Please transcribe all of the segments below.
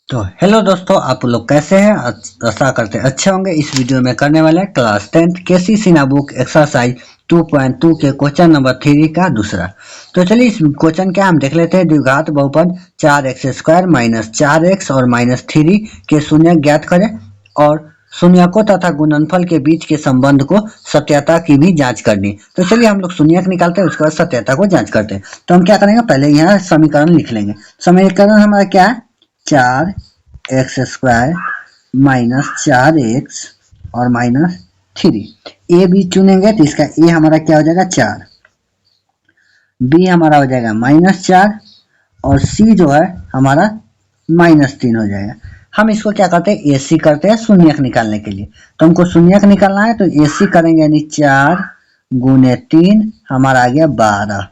तो हेलो दोस्तों, आप लोग कैसे हैं? आशा करते अच्छे होंगे। इस वीडियो में करने वाले हैं क्लास 10th केसी सिन्हा बुक एक्सरसाइज 2.2 के क्वेश्चन नंबर 3 का दूसरा। तो चलिए इस क्वेश्चन क्या हम देख लेते हैं। द्विघात बहुपद 4x² माइनस 4x और माइनस 3 के शून्य ज्ञात करें और शून्यकों तथा गुणनफल के बीच के संबंध को सत्यता की भी जांच करनी। तो चलिए हम लोग शून्यक निकालते हैं, उसके बाद सत्यता को जांच करते हैं। तो हम क्या करेंगे, पहले यहाँ समीकरण लिख लेंगे। समीकरण हमारा क्या है, 4x² माइनस 4x और माइनस 3। ए बी चुनेंगे तो इसका ए हमारा क्या हो जाएगा 4, बी हमारा हो जाएगा -4 और सी जो है हमारा -3 हो जाएगा। हम इसको क्या करते हैं, एसी करते हैं शून्यक निकालने के लिए। तो हमको शून्यक निकालना है तो एसी करेंगे, यानी 4 गुने 3 हमारा आ गया 12।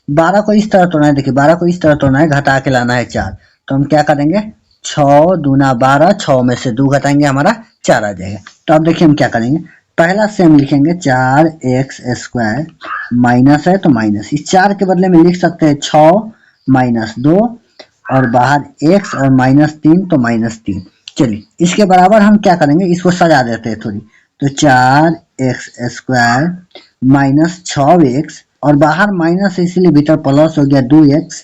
12 को इस तरह तोड़ना है, देखिए 12 को इस तरह तोड़ना है, घटा के लाना है 4। तो हम क्या करेंगे, 6 दूना 12, 6 में से 2 घटाएंगे हमारा 4 आ जाएगा। तो अब देखिए हम क्या करेंगे, पहला से हम लिखेंगे 4x² माइनस है तो माइनस, इस 4 के बदले में लिख सकते हैं 6 माइनस 2 और बाहर x और -3 तो -3। चलिए इसके बराबर हम क्या करेंगे, इसको सजा देते हैं थोड़ी। तो 4x² माइनस 6x और बाहर माइनस है इसलिए भीतर प्लस हो गया 2x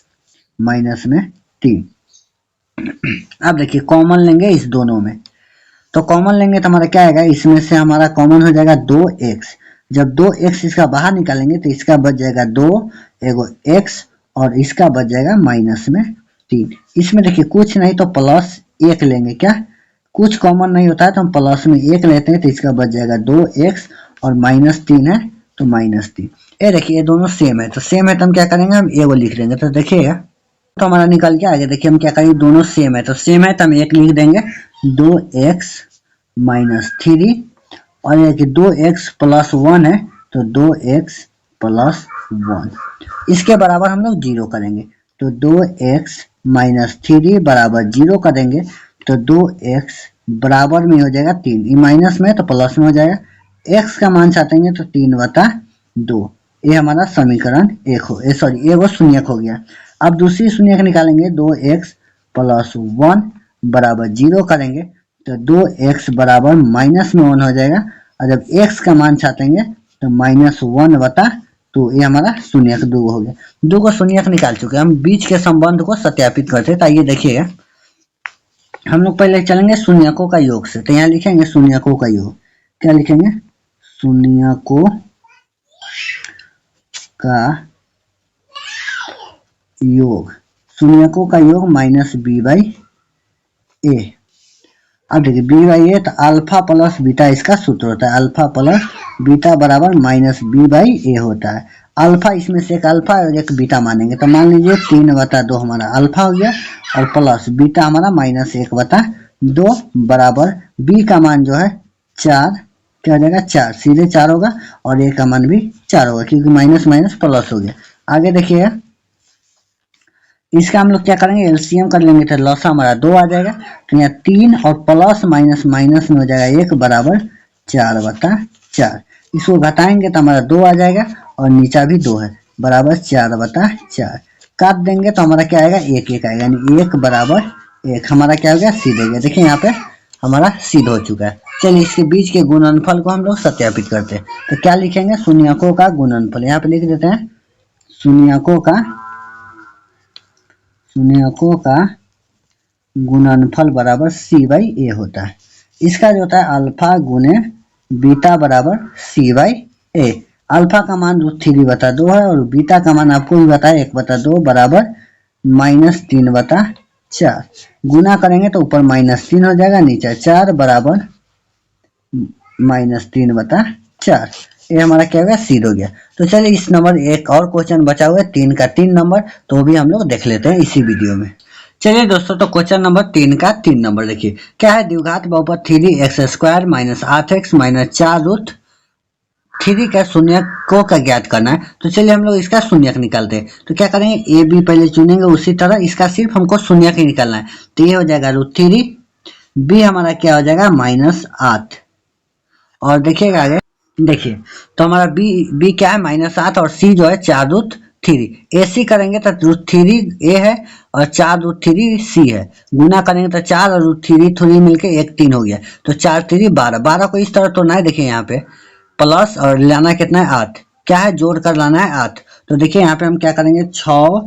माइनस में 3। अब देखिए कॉमन लेंगे इस दोनों में, तो कॉमन लेंगे तो हमारा क्या आएगा, इसमें से हमारा कॉमन हो जाएगा 2x। जब 2x इसका बाहर निकालेंगे तो इसका बच जाएगा 2 एगो x और इसका बच जाएगा माइनस में 3। इसमें देखिए कुछ नहीं तो प्लस 1 लेंगे, क्या कुछ कॉमन नहीं होता है तो हम प्लस में 1 लेते हैं तो इसका बच जाएगा 2x और -3 है तो -3। ये देखिए ये दोनों सेम है, तो सेम है तो हम क्या करेंगे, हम एगो लिख देंगे। तो देखिएगा तो हमारा निकल के आगे, देखिए हम क्या करेंगे, दोनों सेम है तो सेम है तो हम एक लिख देंगे 2x -3 और ये कि 2x प्लस 1 है तो 2x प्लस 1। इसके बराबर हम लोग 0 करेंगे तो 2x -3 बराबर 0 करेंगे तो 2x बराबर में हो जाएगा 3, ये माइनस में तो प्लस में हो जाएगा। x का मान चाहते तो 3/2। ये हमारा समीकरण एक हो, सॉरी एगो शून्यक हो गया। अब दूसरी शून्यक निकालेंगे, 2x प्लस 1 बराबर 0 करेंगे तो 2x बराबर माइनस में 1 हो जाएगा और जब x का मान चाहते तो -1/2। ये हमारा शून्यक 2 हो गया। 2 को शून्यक निकाल चुके हैं, हम बीच के संबंध को सत्यापित करते हैं। तो आइए देखिएगा, हम लोग पहले चलेंगे शून्यकों का योग से। तो यहाँ लिखेंगे शून्यकों का योग, क्या लिखेंगे, शून्यकों का योग, शून्यकों का योग -b/a। अब देखिए b/a तो अल्फा प्लस बीटा इसका सूत्र होता है, अल्फा प्लस बीटा बराबर -b/a होता है। अल्फा इसमें से एक अल्फा और एक बीटा मानेंगे तो मान लीजिए 3/2 हमारा अल्फा हो गया और प्लस बीटा हमारा -1/2 बराबर b का मान जो है 4, क्या हो जाएगा 4, सीधे 4 होगा और a का मान भी 4 होगा क्योंकि माइनस माइनस प्लस हो गया। आगे देखिएगा, इसका हम लोग क्या करेंगे, एलसीएम कर लेंगे तो लसा हमारा 2 आ जाएगा। तो यहाँ 3 और प्लस माइनस माइनस में हो जाएगा 1 बराबर 4/4। इसको घटाएंगे तो हमारा 2 आ जाएगा और नीचा भी 2 है बराबर 4/4। काट देंगे तो हमारा क्या आएगा, 1 आएगा, यानी 1 बराबर 1 हमारा क्या हो गया, सिद्ध हो गया। देखिए यहाँ पे हमारा सिद्ध हो चुका है। चलिए इसके बीच के गुणनफल को हम लोग सत्यापित करते हैं। तो क्या लिखेंगे, शून्यकों का गुणनफल, यहाँ पे लिख देते हैं शून्यकों का गुणनफल बराबर c/a होता है। इसका जो होता है अल्फा गुने बीटा बराबर c/a। अल्फा का मान √3/2 है और बीटा का मान आपको भी बताया 1/2 बराबर -3/4। गुना करेंगे तो ऊपर -3 हो जाएगा, नीचे 4 बराबर -3/4। ये हमारा क्या हो गया, सिद्ध हो गया। तो चलिए इस नंबर एक और क्वेश्चन बचा हुआ है 3 का 3 नंबर, तो भी हम लोग देख लेते हैं इसी वीडियो में। चलिए दोस्तों, तो क्वेश्चन नंबर 3 का 3 नंबर देखिए क्या है, द्विघात बहुपद 3x² माइनस 8x माइनस 4√3 का शून्यकों का ज्ञात करना है। तो चलिए हम लोग इसका शून्यक निकालते हैं। तो क्या करेंगे, ए बी पहले चुनेंगे, उसी तरह इसका सिर्फ हमको शून्यक ही निकालना है। तो ये हो जाएगा √3, बी हमारा क्या हो जाएगा -8 और देखिएगा आगे, देखिए तो हमारा बी क्या है -8 और सी जो है 4√3 3 AC करेंगे तो √3 A है और 4√3 C है, गुना करेंगे तो 4 और √3 मिलके 1 3 हो गया, तो 4 3 12, 12 को इस तरह तोड़ना है, देखिए यहाँ पे प्लस और लाना कितना है 8, क्या है जोड़ कर लाना है 8, तो देखिए यहाँ पे हम क्या करेंगे 6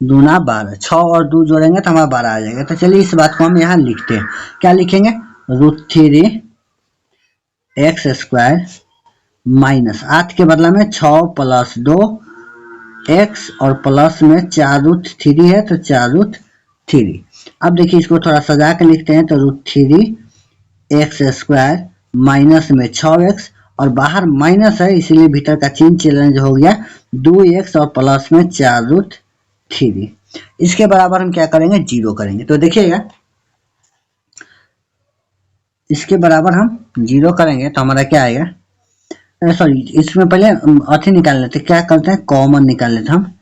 दूना 12, 6 और 2 जोड़ेंगे तो हमारा 12 आ जाएगा। तो चलिए इस बात को हम यहाँ लिखते हैं, क्या लिखेंगे √3 x² माइनस 8 के बदला में 6 प्लस 2 x और प्लस में 4√3 है तो 4√3। अब देखिए इसको थोड़ा सजा के लिखते हैं, तो √3 x² माइनस में 6x और बाहर माइनस है इसीलिए भीतर का चिन्ह चेंज हो गया 2x और प्लस में 4√3। इसके बराबर हम क्या करेंगे 0 करेंगे, तो देखिएगा इसके बराबर हम 0 करेंगे तो हमारा क्या आएगा, सॉरी इसमें पहले अथी निकाल लेते, क्या करते हैं कॉमन निकाल लेते, हम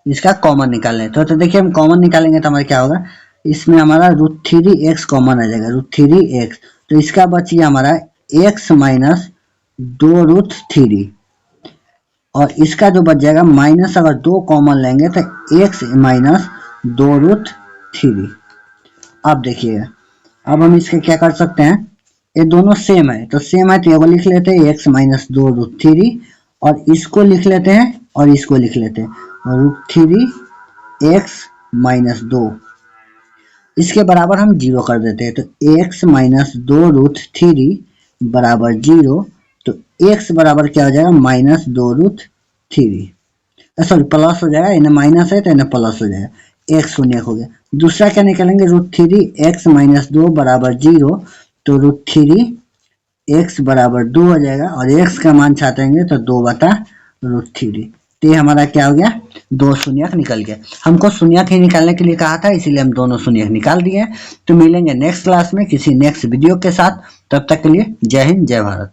इसका कॉमन निकाल लेते, तो देखिए हम कॉमन निकालेंगे तो हमारा क्या होगा, इसमें हमारा √3x कॉमन आ जाएगा, √3x, तो इसका बचिए हमारा x माइनस 2√3 और इसका जो बच जाएगा माइनस, अगर 2 कॉमन लेंगे तो x माइनस 2√3। अब देखिएगा अब हम इसके क्या कर सकते हैं, ये दोनों सेम है तो सेम है तो ये लिख लेते हैं x माइनस 2√3 और इसको लिख लेते हैं और इसको लिख लेते हैं √3x माइनस 2, इसके बराबर हम 0 कर देते हैं, तो x माइनस 2√3 बराबर 0, तो x बराबर क्या हो जाएगा माइनस 2√3, सॉरी प्लस हो जाएगा, इन्हें माइनस है तो इन्हें प्लस हो जाएगा, x शून्य हो गया। दूसरा क्या निकालेंगे √3x माइनस 2 बराबर 0, तो √3x बराबर 2 हो जाएगा और x का मान छाटेंगे तो 2/√3, तो ये हमारा क्या हो गया 2 शून्यक निकल गया। हमको शून्यक ही निकालने के लिए कहा था इसीलिए हम दोनों शून्यक निकाल दिए। तो मिलेंगे नेक्स्ट क्लास में किसी नेक्स्ट वीडियो के साथ, तब तक के लिए जय हिंद जय भारत।